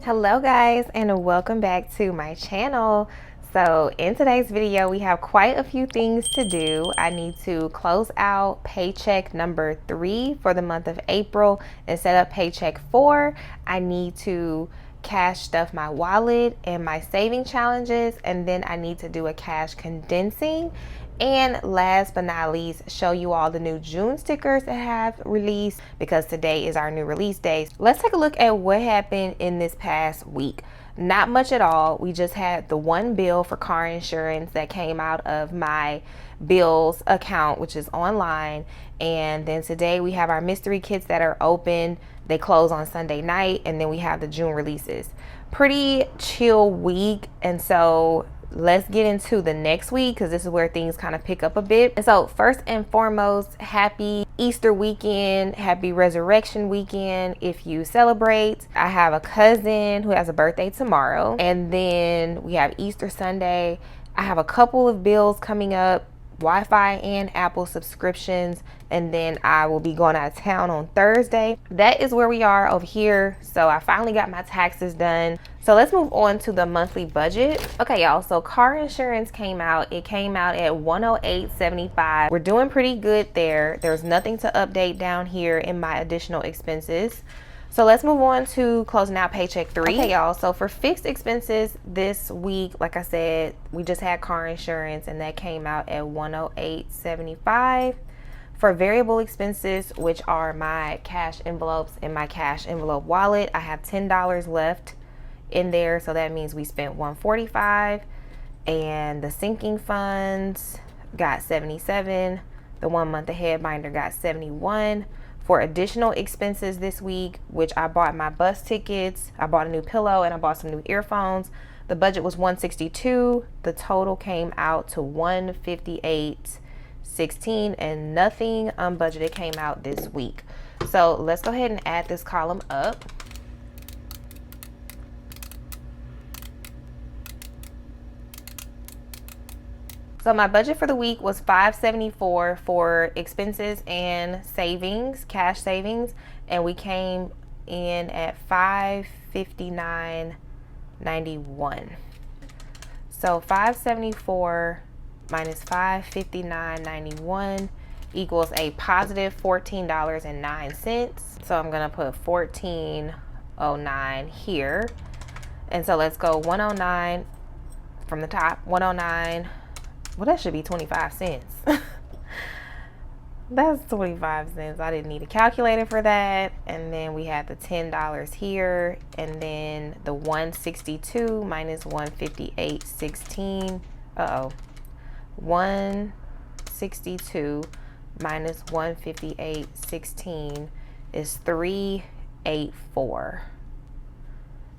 Hello guys, and welcome back to my channel. So in today's video we have quite a few things to do. I need to close out paycheck number 3 for the month of April and set up paycheck 4. I need to cash stuff my wallet and my saving challenges, and then I need to do a cash condensing. And last but not least, show you all the new June stickers that have released, because today is our new release day. Let's take a look at what happened in this past week. Not much at all. We just had the one bill for car insurance that came out of my bills account, which is online. And then today we have our mystery kits that are open. They close on Sunday night, and then we have the June releases. Pretty chill week, and so let's get into the next week, because this is where things kind of pick up a bit. And so first and foremost, happy Easter weekend, happy Resurrection weekend if you celebrate. I have a cousin who has a birthday tomorrow, and then we have Easter Sunday. I have a couple of bills coming up, Wi-Fi and Apple subscriptions, and then I will be going out of town on Thursday. That is where we are over here. So I finally got my taxes done. So let's move on to the monthly budget. Okay, y'all, so car insurance came out. It came out at $108.75. We're doing pretty good there. There's nothing to update down here in my additional expenses. So let's move on to closing out paycheck 3. Okay, y'all, so for fixed expenses this week, like I said, we just had car insurance and that came out at $108.75. For variable expenses, which are my cash envelopes and my cash envelope wallet, I have $10 left in there, so that means we spent $145. And the sinking funds got $77. The 1 month ahead binder got $71. For additional expenses this week, which I bought my bus tickets, I bought a new pillow, and I bought some new earphones, the budget was $162. The total came out to $158.16, and nothing unbudgeted came out this week. So let's go ahead and add this column up. So my budget for the week was $574 for expenses and savings, cash savings, and we came in at $559.91. So $574 minus $559.91 equals a positive $14.09. So I'm gonna put $14.09 here. And so let's go 109 from the top, 109. Well, that should be 25 cents. That's 25 cents. I didn't need a calculator for that. And then we had the $10 here, and then the 162 minus 158.16. 162 minus 158.16 is 384.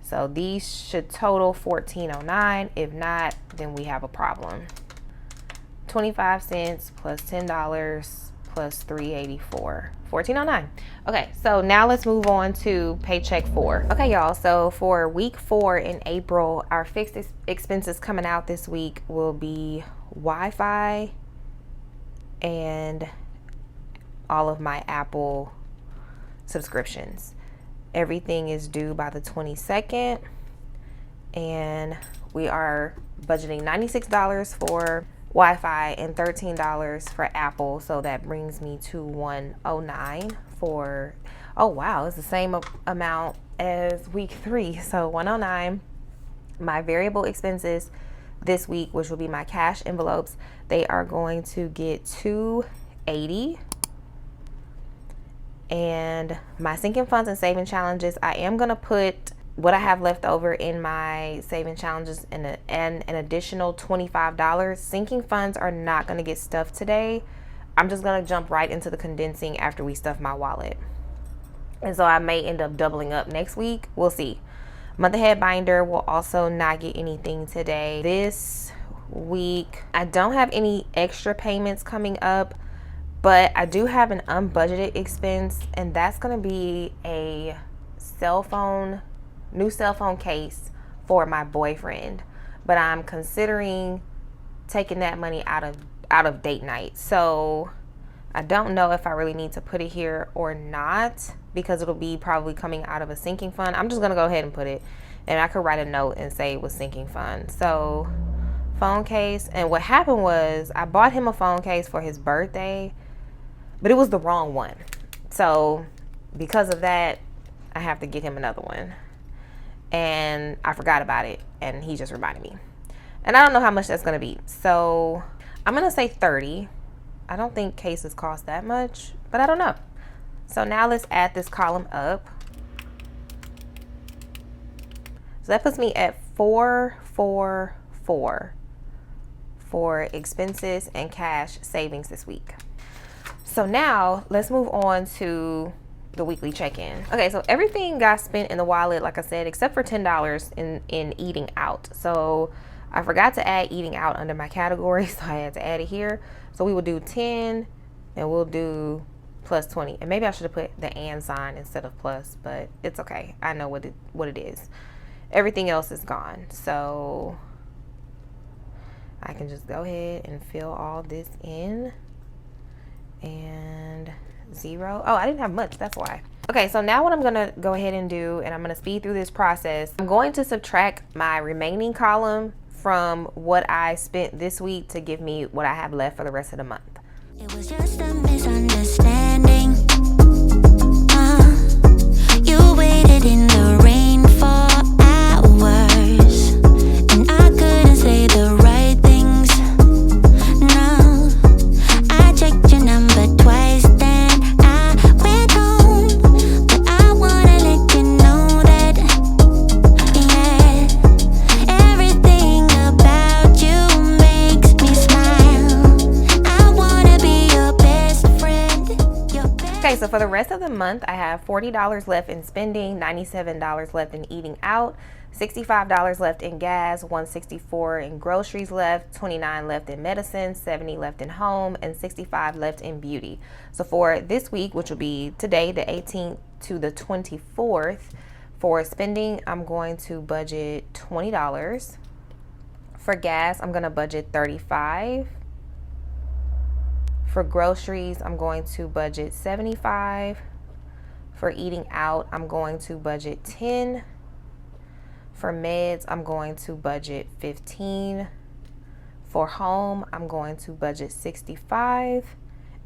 So these should total 1409. If not, then we have a problem. 25 cents plus $10 plus 384, 1409. Okay, so now let's move on to paycheck 4. Okay, y'all, so for week 4 in April, our fixed expenses coming out this week will be Wi-Fi and all of my Apple subscriptions. Everything is due by the 22nd, and we are budgeting $96 for Wi-Fi and $13 for Apple, so that brings me to $109 for, oh wow, it's the same amount as week 3, so $109. My variable expenses this week, which will be my cash envelopes, they are going to get $280. And my sinking funds and saving challenges, I am going to put what I have left over in my saving challenges and an additional $25. Sinking funds are not going to get stuffed today. I'm just going to jump right into the condensing after we stuff my wallet. And so I may end up doubling up next week. We'll see. Month ahead binder will also not get anything today. This week, I don't have any extra payments coming up, but I do have an unbudgeted expense, and that's going to be a new cell phone case for my boyfriend. But I'm considering taking that money out of date night. So I don't know if I really need to put it here or not, because it'll be probably coming out of a sinking fund. I'm just gonna go ahead and put it, and I could write a note and say it was sinking fund. So phone case, and what happened was I bought him a phone case for his birthday, but it was the wrong one. So because of that, I have to get him another one, and I forgot about it, and he just reminded me, and I don't know how much that's gonna be. So I'm gonna say 30. I don't think cases cost that much, but I don't know. So now let's add this column up. So that puts me at 444 for expenses and cash savings this week. So now let's move on to the weekly check-in. Okay, so everything got spent in the wallet, like I said, except for $10 in eating out. So I forgot to add eating out under my category, so I had to add it here. So we will do 10 and we'll do plus 20. And maybe I should have put the and sign instead of plus, but it's okay. I know what it is. Everything else is gone. So I can just go ahead and fill all this in. And 0. Oh, I didn't have much, that's why. Okay, so now what I'm gonna go ahead and do, and I'm gonna speed through this process, I'm going to subtract my remaining column from what I spent this week to give me what I have left for the rest of the month. It was just a misunderstanding. You waited in the rain for hours, and I couldn't say the right things. No, I checked your number twice, then I went home. But I wanna let you know that, yeah, everything about you makes me smile. I wanna be your best friend. Okay, so for the rest of the month, I have $40 left in spending, $97 left in eating out, $65 left in gas, $164 in groceries left, $29 left in medicine, $70 left in home, and $65 left in beauty. So for this week, which will be today, the 18th to the 24th, for spending, I'm going to budget $20. For gas, I'm going to budget $35. For groceries, I'm going to budget $75. For eating out, I'm going to budget $10. For meds, I'm going to budget $15. For home, I'm going to budget $65.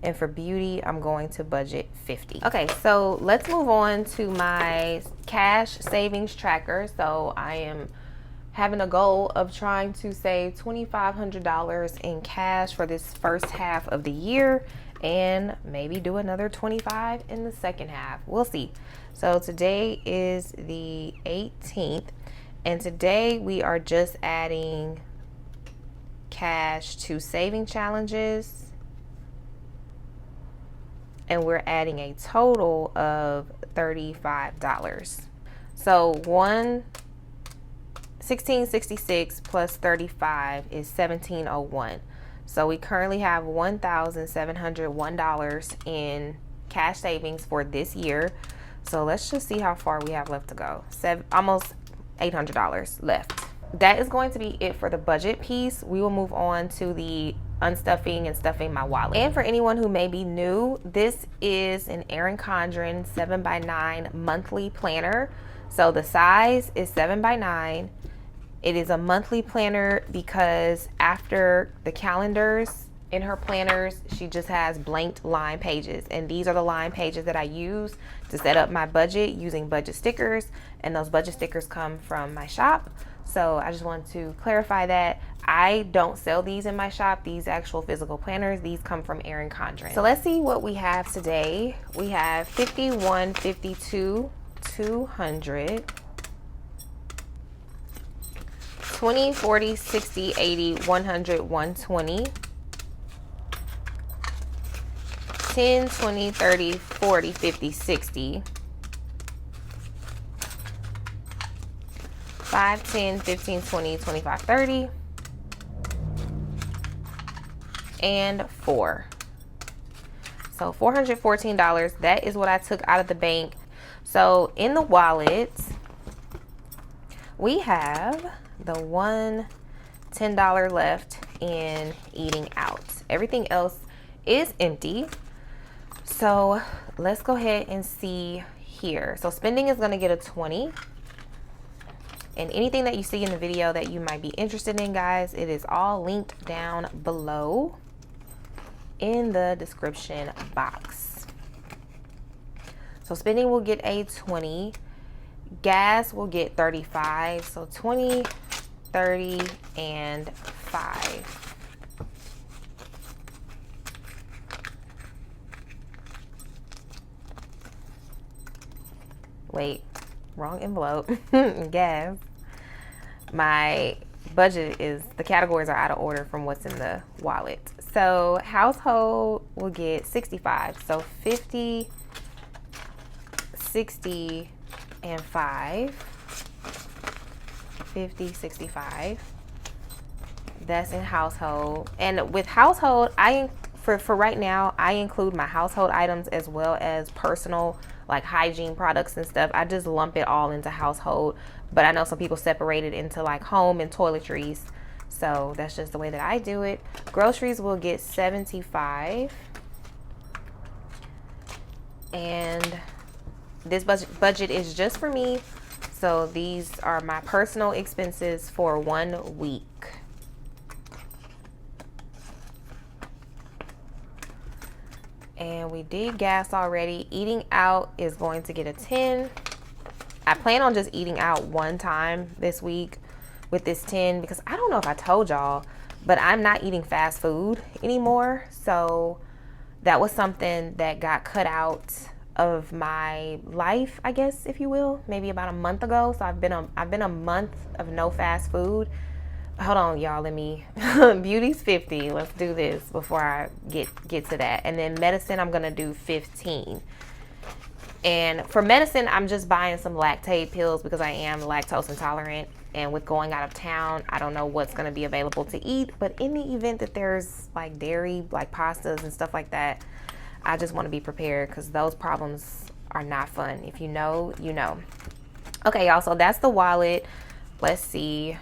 And for beauty, I'm going to budget $50. Okay, so let's move on to my cash savings tracker. So I am having a goal of trying to save $2,500 in cash for this first half of the year, and maybe do another 25 in the second half. We'll see. So today is the 18th, and today we are just adding cash to saving challenges, and we're adding a total of $35. So 1666 plus 35 is 1701. So we currently have $1,701 in cash savings for this year. So let's just see how far we have left to go. Almost $800 left. That is going to be it for the budget piece. We will move on to the unstuffing and stuffing my wallet. And for anyone who may be new, this is an Erin Condren 7x9 monthly planner. So the size is 7x9. It is a monthly planner because after the calendars in her planners, she just has blanked line pages. And these are the line pages that I use to set up my budget using budget stickers. And those budget stickers come from my shop. So I just want to clarify that. I don't sell these in my shop, these actual physical planners. These come from Erin Condren. So let's see what we have today. We have 51, 52, 200. 20, 40, 60, 80, 100, 120, 10, 20, 30, 40, 50, 60, 5, 10, 15, 20, 25, 30, and 4. So $414, that is what I took out of the bank. So in the wallet, we have the $10 left in eating out. Everything else is empty. So let's go ahead and see here. So spending is going to get a 20. And anything that you see in the video that you might be interested in, guys, it is all linked down below in the description box. So spending will get a 20. Gas will get 35. So 20, 30, and 5. Wait, wrong envelope. Gas. My budget is, the categories are out of order from what's in the wallet. So household will get 65. So 50, 60, and 5. 50, 65. That's in household. And with household, for right now, I include my household items as well as personal, like hygiene products and stuff. I just lump it all into household, but I know some people separate it into like home and toiletries, so that's just the way that I do it. Groceries will get 75, and this budget is just for me, so these are my personal expenses for 1 week. And we did gas already. Eating out is going to get a 10. I plan on just eating out one time this week with this 10 because I don't know if I told y'all, but I'm not eating fast food anymore. So that was something that got cut out of my life, I guess, if you will, maybe about a month ago. So I've been a month of no fast food. Hold on, y'all, let me beauty's 50. Let's do this before I get to that. And then medicine, I'm gonna do 15. And for medicine, I'm just buying some lactate pills because I am lactose intolerant, and with going out of town, I don't know what's gonna be available to eat. But in the event that there's like dairy, like pastas and stuff like that, I just want to be prepared because those problems are not fun. If you know, you know. Okay, y'all, so that's the wallet. Let's see.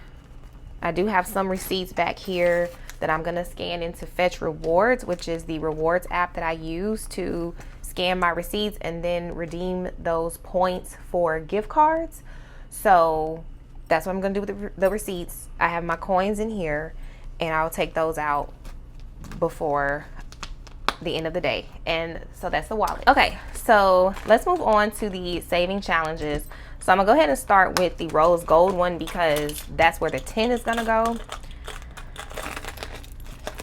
I do have some receipts back here that I'm gonna scan into Fetch Rewards, which is the rewards app that I use to scan my receipts and then redeem those points for gift cards. So that's what I'm gonna do with the receipts. I have my coins in here, and I'll take those out before the end of the day. And so that's the wallet. Okay, so let's move on to the saving challenges. So I'm gonna go ahead and start with the rose gold one because that's where the 10 is gonna go.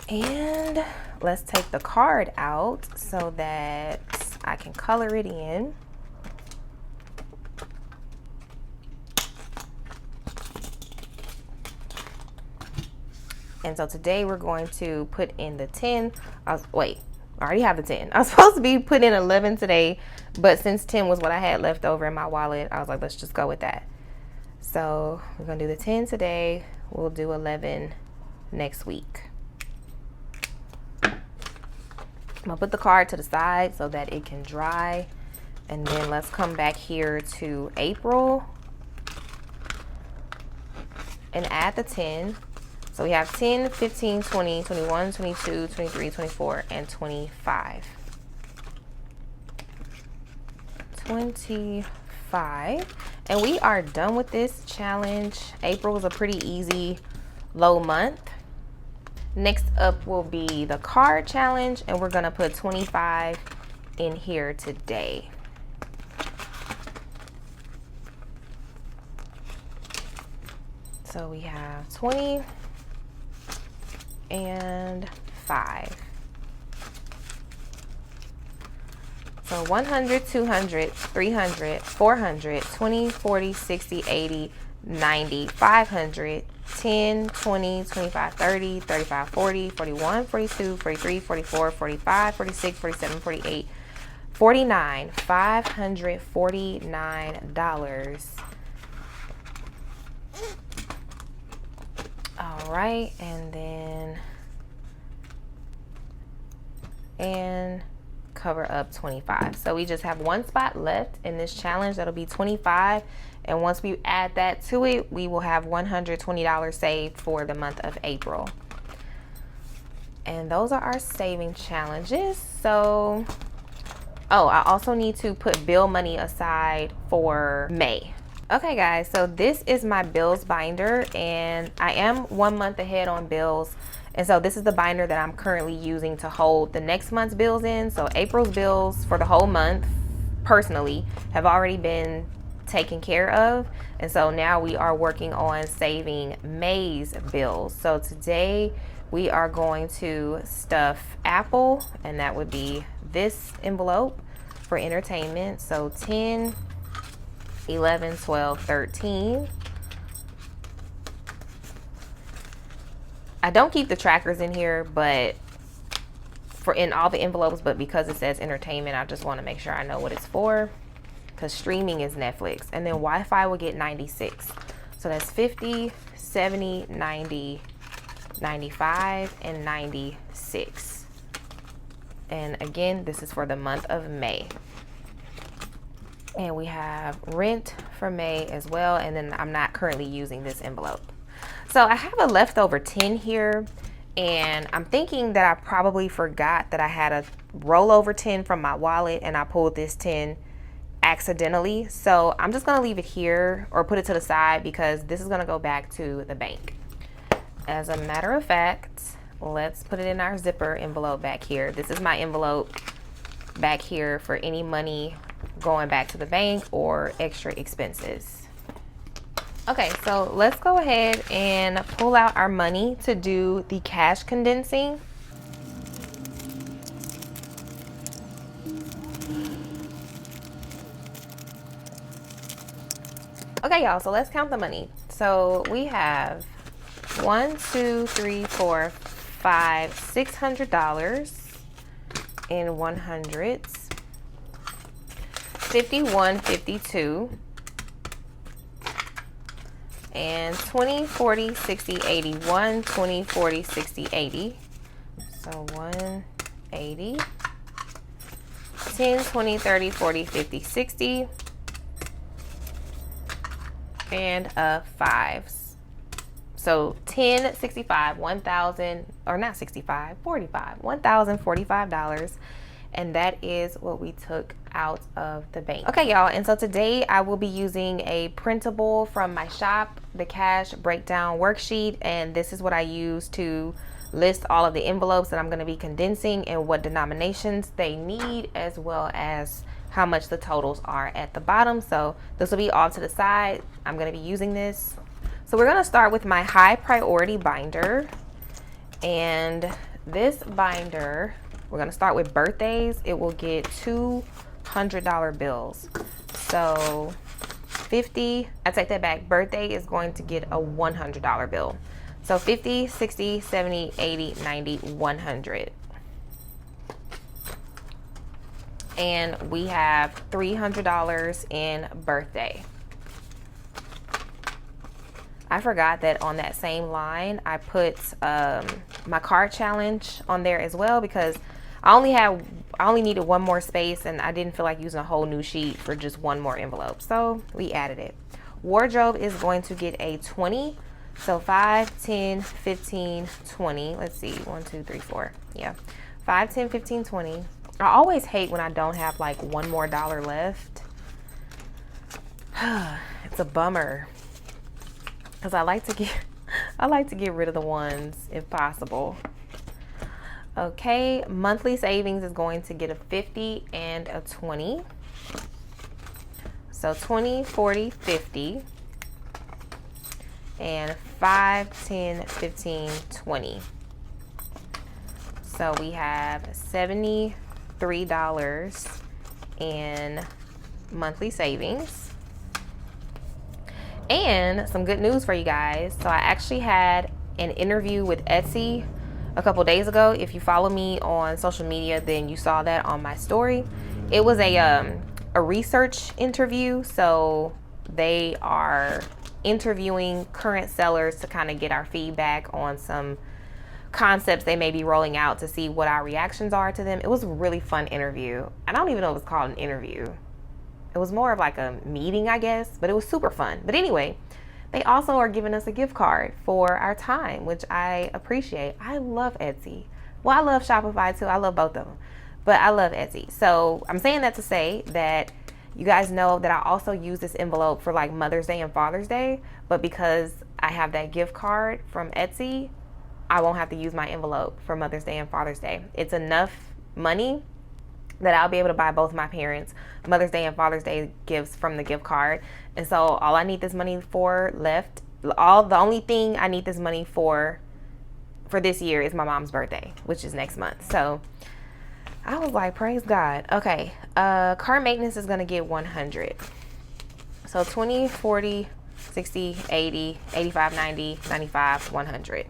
And let's take the card out so that I can color it in. And so today we're going to put in the 10. Wait, I already have the 10. I was supposed to be putting in 11 today, but since 10 was what I had left over in my wallet, I was like, let's just go with that. So we're gonna do the 10 today. We'll do 11 next week. I'm gonna put the card to the side so that it can dry. And then let's come back here to April and add the 10. So we have 10, 15, 20, 21, 22, 23, 24, and 25. 25. And we are done with this challenge. April was a pretty easy, low month. Next up will be the card challenge, and we're gonna put 25 in here today. So we have 20 and 5. So 100, 200, 300, 400, 20, 40, 60, 80, 90, 500, 10, 20, 25, 30, 35, 40, 41, 42, 43, 44, 45, 46, 47, 48, 49, $549. All right, and cover up 25. So we just have one spot left in this challenge. That'll be 25. And once we add that to it, we will have $120 saved for the month of April. And those are our saving challenges. So, oh, I also need to put bill money aside for May. Okay guys, so this is my bills binder, and I am 1 month ahead on bills. And so this is the binder that I'm currently using to hold the next month's bills in. So April's bills for the whole month, personally, have already been taken care of. And so now we are working on saving May's bills. So today we are going to stuff Apple, and that would be this envelope for entertainment. So 10, 11, 12, 13. I don't keep the trackers in here, but in all the envelopes, but because it says entertainment, I just want to make sure I know what it's for, because streaming is Netflix. And then Wi-Fi will get 96. So that's 50, 70, 90, 95, and 96. And again, this is for the month of May. And we have rent for May as well. And then I'm not currently using this envelope. So I have a leftover 10 here, and I'm thinking that I probably forgot that I had a rollover 10 from my wallet, and I pulled this 10 accidentally. So I'm just gonna leave it here or put it to the side, because this is gonna go back to the bank. As a matter of fact, let's put it in our zipper envelope back here. This is my envelope back here for any money going back to the bank or extra expenses. Okay, so let's go ahead and pull out our money to do the cash condensing. Okay, y'all, so let's count the money. So we have $1, $2, $3, $4, $5, $600 in 100s, 51, 52. And 20, 40, 60, 80. 1, 20, 40, 60, 80. So 180. 10, 20, 30, 40, 50, 60. And fives. So 10, 65, 1,000, or not 65, 45, $1,045. And that is what we took out of the bank. Okay, y'all, and so today I will be using a printable from my shop, the cash breakdown worksheet, and this is what I use to list all of the envelopes that I'm going to be condensing and what denominations they need, as well as how much the totals are at the bottom. So this will be off to the side. I'm going to be using this. So we're going to start with my high priority binder, and this binder, we're going to start with birthdays. It will get $200 bills. So 50, I take that back. Birthday is going to get a $100 bill. So 50, 60, 70, 80, 90, 100. And we have $300 in birthday. I forgot that on that same line, I put my card challenge on there as well, because I only needed one more space, and I didn't feel like using a whole new sheet for just one more envelope. So we added it. Wardrobe is going to get a 20. So 5, 10, 15, 20. Let's see, 1, 2, 3, 4. Yeah, 5, 10, 15, 20. I always hate when I don't have like one more dollar left. It's a bummer, because I like to get rid of the ones if possible. Okay, monthly savings is going to get a 50 and a 20. So 20, 40, 50. And 5, 10, 15, 20. So we have $73 in monthly savings. And some good news for you guys. So I actually had an interview with Etsy a couple days ago. If you follow me on social media, then you saw that on my story. It was a research interview. So they are interviewing current sellers to kind of get our feedback on some concepts they may be rolling out, to see what our reactions are to them. It was a really fun interview. I don't even know if it's called an interview. It was more of like a meeting, I guess, but it was super fun. But anyway, they also are giving us a gift card for our time, which I appreciate. I love Etsy. Well, I love Shopify too. I love both of them, but I love Etsy. So I'm saying that to say that You guys know that I also use this envelope for like Mother's Day and Father's Day, but because I have that gift card from Etsy, I won't have to use my envelope for Mother's Day and Father's Day. It's enough money that I'll be able to buy both my parents Mother's Day and Father's Day gifts from the gift card. And so all I need this money for left, the only thing I need this money for this year is my mom's birthday, which is next month. So I was like, praise God. Okay, car maintenance is gonna get 100. So 20, 40, 60, 80, 85, 90, 95, 100.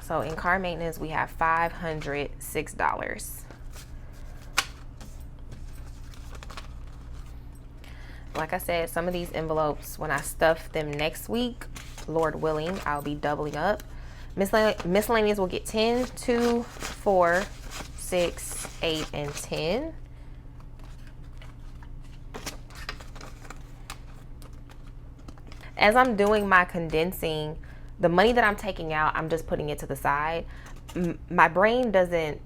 So in car maintenance, we have $506. Like I said, some of these envelopes, when I stuff them next week, Lord willing, I'll be doubling up. Miscellaneous will get 10, 2, 4, 6, 8, and 10. As I'm doing my condensing, the money that I'm taking out, I'm just putting it to the side. My brain doesn't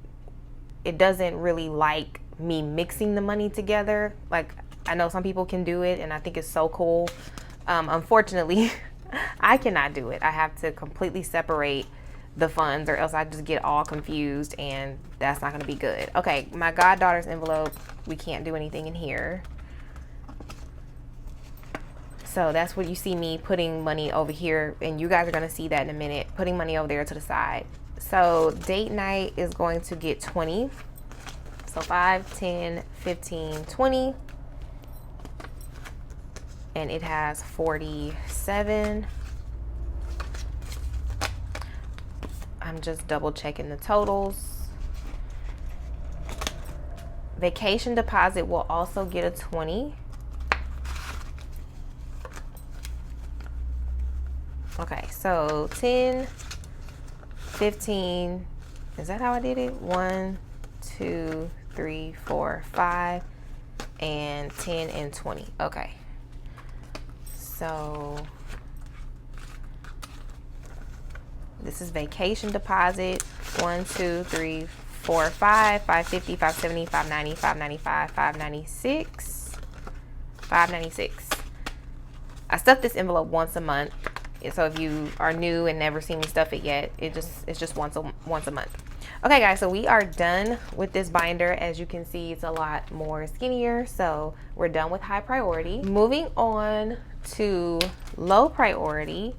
really like me mixing the money together. Like, I know some people can do it, and I think it's so cool. Unfortunately, I cannot do it. I have to completely separate the funds, or else I just get all confused, and that's not going to be good. Okay, my goddaughter's envelope, we can't do anything in here. So that's what you see me putting money over here, and you guys are going to see that in a minute, putting money over there to the side. So date night is going to get 20. So 5, 10, 15, 20. And it has 47. I'm just double checking the totals. Vacation deposit will also get a 20. Okay, so 10, 15, is that how I did it? 1, 2, 3, 4, 5, and 10 and 20. Okay. So this is vacation deposit. 1, 2, 3, 4, 5, 550, 570, 590, 595, 596, 596. I stuff this envelope once a month. So if you are new and never seen me stuff it yet, it's just once a month. Okay, guys, so we are done with this binder. As you can see, it's a lot more skinnier. So we're done with high priority. Moving on to low priority,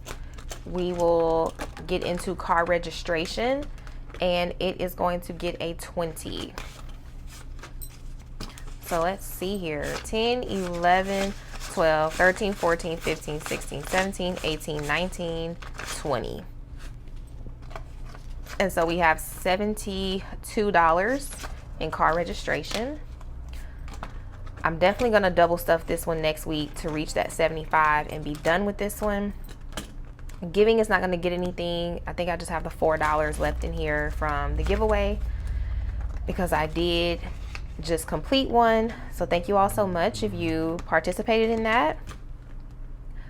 we will get into car registration, and it is going to get a 20. So let's see here. 10, 11, 12, 13, 14, 15, 16, 17, 18, 19, 20. And so we have $72 in car registration. I'm definitely going to double stuff this one next week to reach that 75 and be done with this one. Giving is not going to get anything. I think I just have the $4 left in here from the giveaway because I did just complete one. So thank you all so much if you participated in that.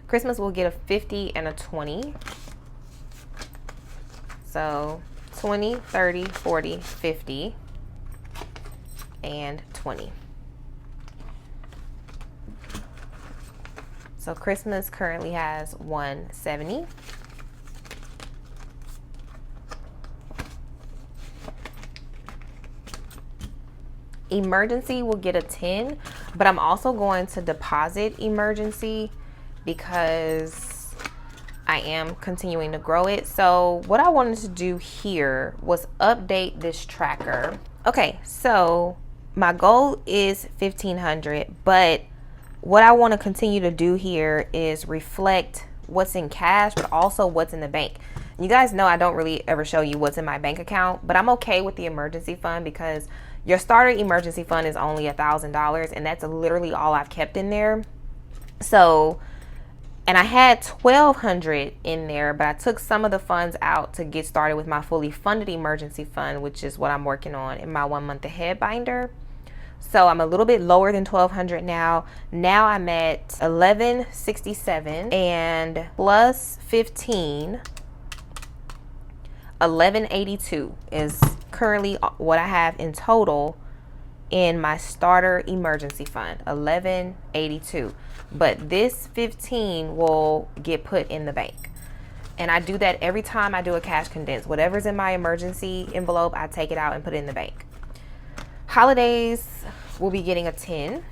Christmas will get a 50 and a 20. So 20, 30, 40, 50, and 20. So Christmas currently has 170. Emergency will get a 10, but I'm also going to deposit emergency because I am continuing to grow it. So what I wanted to do here was update this tracker. Okay, so my goal is 1,500, but what I want to continue to do here is reflect what's in cash, but also what's in the bank. You guys know I don't really ever show you what's in my bank account, but I'm okay with the emergency fund because your starter emergency fund is only $1,000, and that's literally all I've kept in there. So, and I had 1,200 in there, but I took some of the funds out to get started with my fully funded emergency fund, which is what I'm working on in my 1 month ahead binder. So I'm a little bit lower than 1,200 now. Now I'm at 1,167, and plus 15, 1,182 is currently what I have in total in my starter emergency fund, $11.82. But this $15 will get put in the bank. And I do that every time I do a cash condense. Whatever's in my emergency envelope, I take it out and put it in the bank. Holidays will be getting a 10.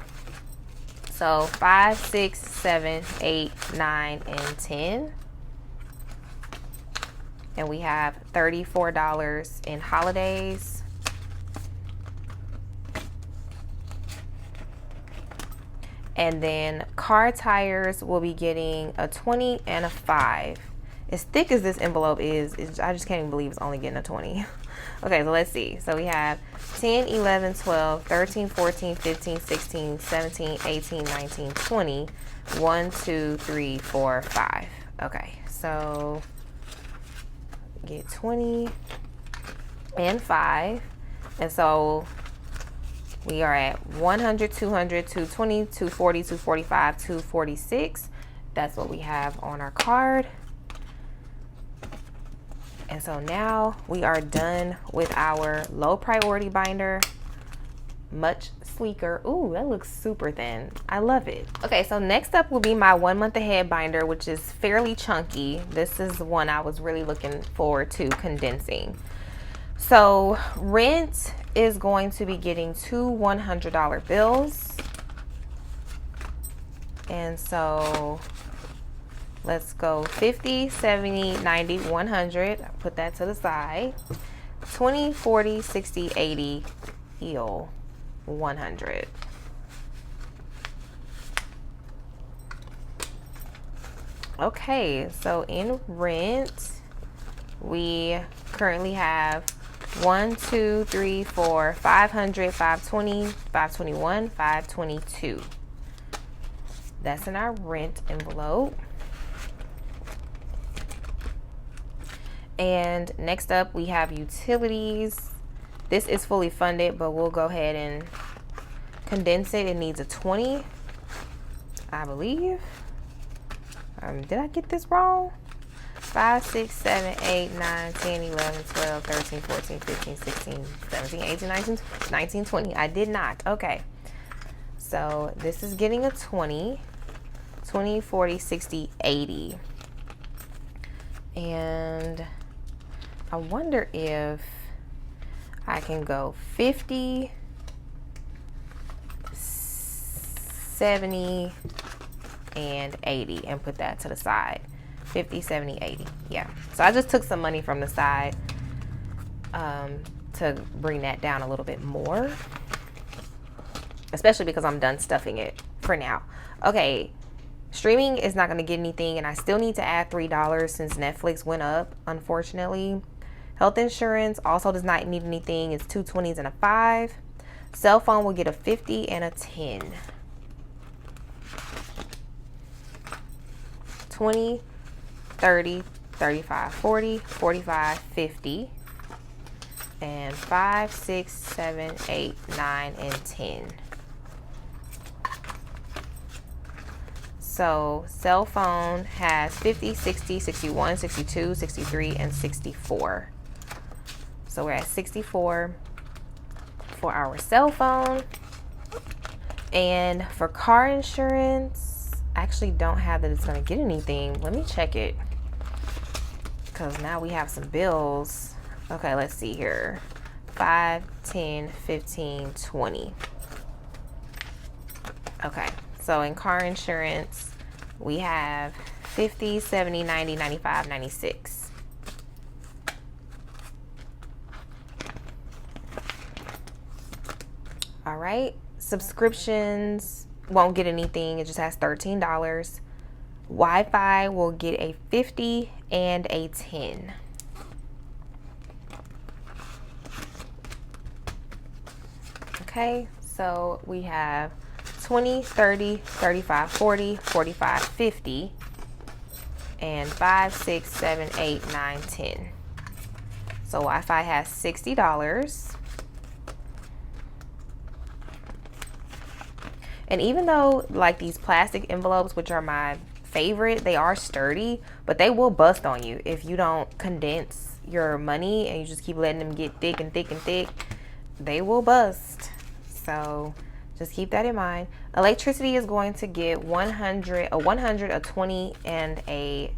So 5, 6, 7, 8, 9, and 10. And we have $34 in holidays. And then car tires will be getting a 20 and a 5. As thick as this envelope is, I just can't even believe it's only getting a 20. Okay, so let's see. So we have 10, 11, 12, 13, 14, 15, 16, 17, 18, 19, 20. 1, 2, 3, 4, 5. Okay, so get 20 and 5. And so we are at 100, 200, 220, 240, 245, 246. That's what we have on our card. And so now we are done with our low priority binder. Much sleeker. Ooh, that looks super thin. I love it. Okay, so next up will be my 1 month ahead binder, which is fairly chunky. This is one I was really looking forward to condensing. So rent is going to be getting 2 $100 bills. And so let's go 50, 70, 90, 100. Put that to the side. 20, 40, 60, 80, heal 100. Okay, so in rent, we currently have 1, 2, 3, 4, 500, 520, 521, 522. That's in our rent envelope. And next up we have utilities. This is fully funded, but we'll go ahead and condense it. It needs a 20, I believe. Did I get this wrong? 5, 6, 7, 8, 9, 10, 11, 12, 13, 14, 15, 16, 17, 18, 19, 20. I did not. Okay. So this is getting a 20, 20, 40, 60, 80. And I wonder if I can go 50, 70, and 80 and put that to the side. 50, 70, 80. Yeah. So I just took some money from the side to bring that down a little bit more, especially because I'm done stuffing it for now. Okay. Streaming is not going to get anything, and I still need to add $3 since Netflix went up, unfortunately. Health insurance also does not need anything. It's 2 20s and a 5. Cell phone will get a 50 and a 10. 20, 30, 35, 40, 45, 50, and 5, 6, 7, 8, 9, and 10. So cell phone has 50, 60, 61, 62, 63, and 64. So we're at 64 for our cell phone. And for car insurance, I actually don't have that it's going to get anything. Let me check it, because now we have some bills. Okay, let's see here. 5, 10, 15, 20. Okay, so in car insurance, we have 50, 70, 90, 95, 96. All right, subscriptions won't get anything. It just has $13. Wi-Fi will get a 50 and a 10. Okay, so we have 20, 30, 35, 40, 45, 50, and 5, 6, 7, 8, 9, 10. So Wi-Fi has $60. And even though like these plastic envelopes, which are my favorite, they are sturdy, but they will bust on you if you don't condense your money and you just keep letting them get thick and thick and thick. They will bust. So just keep that in mind. Electricity is going to get 100, a 100, a 20, and a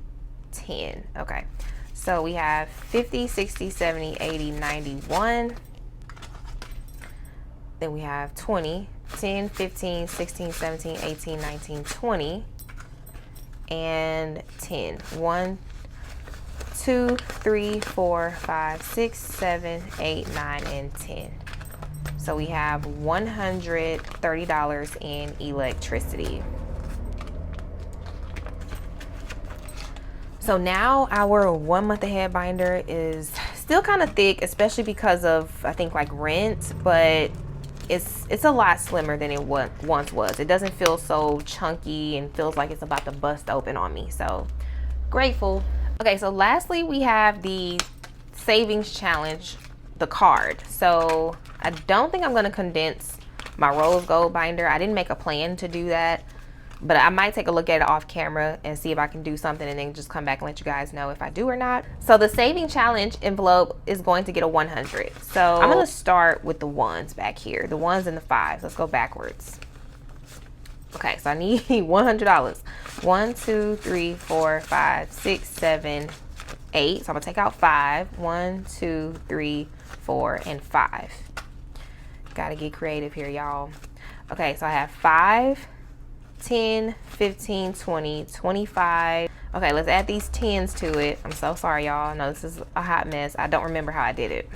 10. Okay, so we have 50, 60, 70, 80, 91. Then we have 20, 10, 15, 16, 17, 18, 19, 20, and 10. 1, 2, 3, 4, 5, 6, 7, 8, 9, and 10. So we have $130 in electricity. So now our 1 month ahead binder is still kind of thick, especially because of, I think, like rent, but it's a lot slimmer than it once was. It doesn't feel so chunky and feels like it's about to bust open on me. So grateful. Okay, so lastly we have the savings challenge, the card. So I don't think I'm going to condense my rose gold binder. I didn't make a plan to do that, but I might take a look at it off camera and see if I can do something and then just come back and let you guys know if I do or not. So the saving challenge envelope is going to get a 100. So I'm going to start with the ones back here, the ones and the fives. Let's go backwards. Okay, so I need $100. 1, 2, 3, 4, 5, 6, 7, 8. So I'm gonna take out 5. 1, 2, 3, 4, and 5. Gotta get creative here, y'all. Okay, so I have 5, 10, 15, 20, 25. Okay, let's add these 10s to it. I'm so sorry, y'all. I know this is a hot mess. I don't remember how I did it.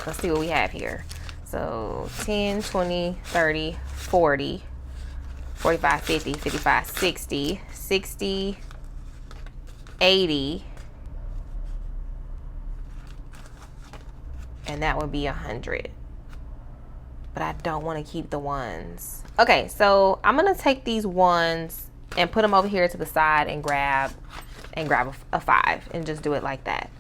Let's see what we have here. So 10, 20, 30, 40, 45, 50, 55, 60, 60, 80, and that would be 100. But I don't want to keep the ones. Okay, so I'm gonna take these ones and put them over here to the side and grab a 5 and just do it like that,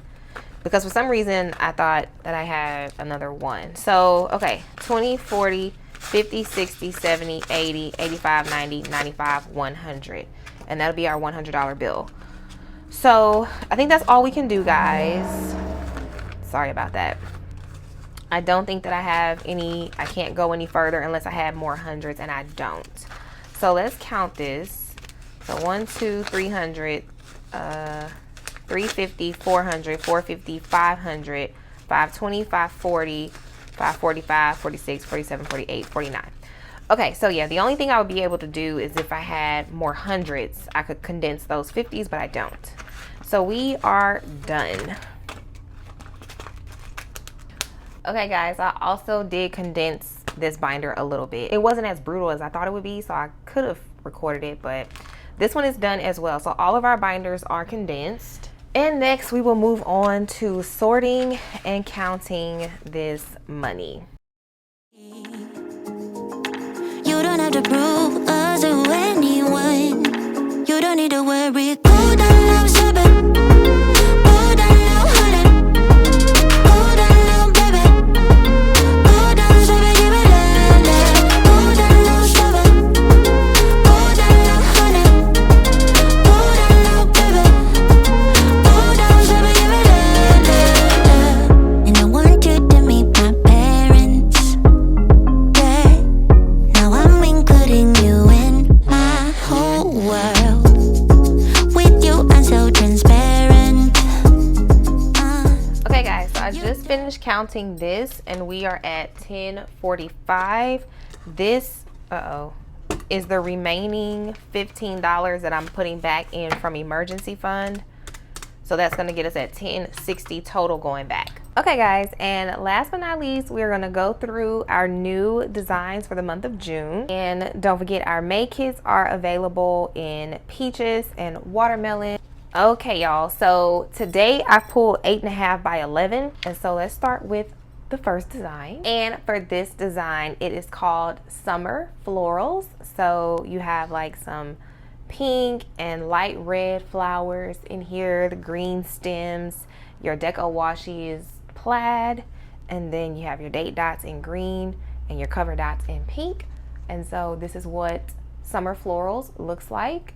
because for some reason I thought that I had another 1. So okay, 20, 40, 50, 60, 70, 80, 85, 90, 95, 100, and that'll be our $100 bill. So I think that's all we can do, guys. Sorry about that. I don't think that I have any, I can't go any further unless I have more hundreds, and I don't. So let's count this. So 1, 2, 300, 350, 400, 450, 500, 520, 540, 545, 46, 47, 48, 49. Okay, so yeah, the only thing I would be able to do is if I had more hundreds, I could condense those 50s, but I don't. So we are done. Okay guys, I also did condense this binder a little bit. It wasn't as brutal as I thought it would be, so I could have recorded it, but this one is done as well. So all of our binders are condensed. And next we will move on to sorting and counting this money. You don't have to prove us to anyone. You don't need to worry. Go down low, stop it. Go down low, hold it. Go down low, baby. Go down, stop it, give it love. Go down low, stop it. Go down low, hold it. Go down low, baby. Go down, stop it, give it love. And I want you to meet my parents. Yeah. Now I'm including you in my whole world. With you, I'm so transparent. Okay guys, so I just finished counting this and we are at 10:45. This is the remaining $15 that I'm putting back in from emergency fund. So that's going to get us at 1060 total going back. Okay guys, and last but not least, we're going to go through our new designs for the month of June. And don't forget, our May kits are available in peaches and watermelon. Okay y'all, so today I pulled 8.5 by 11, and so let's start with the first design. And for this design, it is called Summer Florals. So you have like some pink and light red flowers in here, the green stems, your deco washi is plaid, and then you have your date dots in green and your cover dots in pink. And so this is what Summer Florals looks like.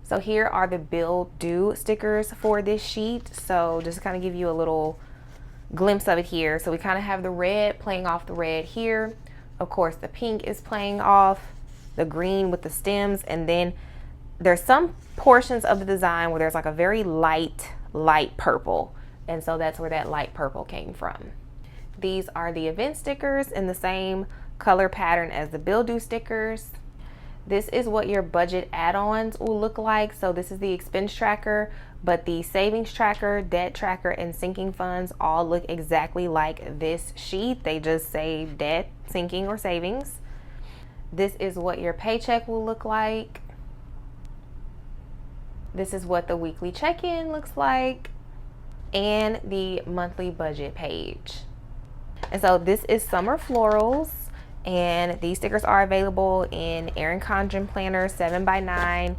So here are the Bill Do stickers for this sheet. So just to kind of give you a little glimpse of it here. So we kind of have the red playing off the red here. Of course, the pink is playing off the green with the stems, and then there's some portions of the design where there's like a very light purple, and so that's where that light purple came from. These are the event stickers in the same color pattern as the Bill Do stickers. This is what your budget add-ons will look like. So this is the expense tracker, but the savings tracker, debt tracker, and sinking funds all look exactly like this sheet. They just say debt, sinking, or savings. This is what your paycheck will look like. This is what the weekly check-in looks like, and the monthly budget page. And so this is Summer Florals, and these stickers are available in Erin Condren planners 7x9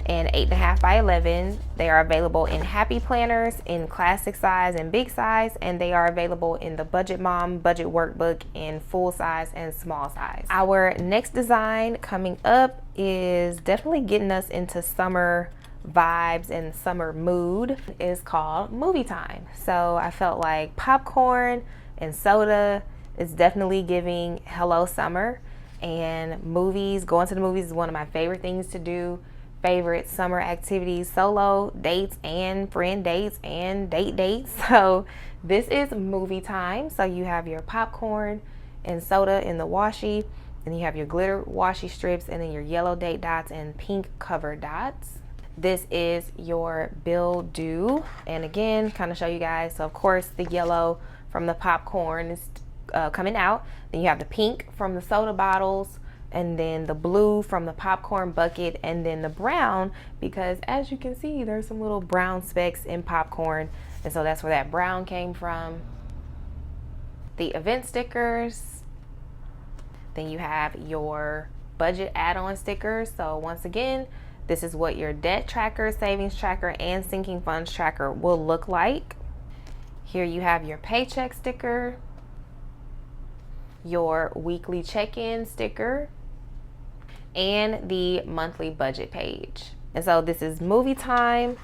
and 8.5x11. They are available in Happy planners in classic size and big size, and they are available in the Budget Mom budget workbook in full size and small size. Our next design coming up is definitely getting us into summer vibes and summer mood. Is called Movie Time. So I felt like popcorn and soda is definitely giving hello summer, and movies, going to the movies is one of my favorite things to do. Favorite summer activities, solo dates and friend dates and date dates. So this is Movie Time. So you have your popcorn and soda in the washi, and you have your glitter washi strips, and then your yellow date dots and pink cover dots. This is your Bill Do, and again, kind of show you guys. So of course the yellow from the popcorn is coming out. Then you have the pink from the soda bottles, and then the blue from the popcorn bucket, and then the brown, because as you can see, there's some little brown specks in popcorn, and so that's where that brown came from. The event stickers. Then you have your budget add-on stickers. So once again, this is what your debt tracker, savings tracker, and sinking funds tracker will look like. Here you have your paycheck sticker, your weekly check-in sticker, and the monthly budget page. And so this is Movie Time.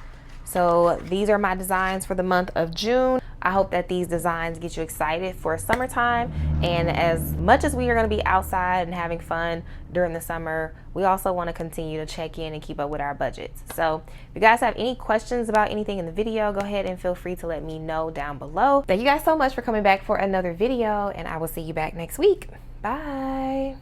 So these are my designs for the month of June. I hope that these designs get you excited for summertime. And as much as we are going to be outside and having fun during the summer, we also want to continue to check in and keep up with our budgets. So if you guys have any questions about anything in the video, go ahead and feel free to let me know down below. Thank you guys so much for coming back for another video, and I will see you back next week. Bye.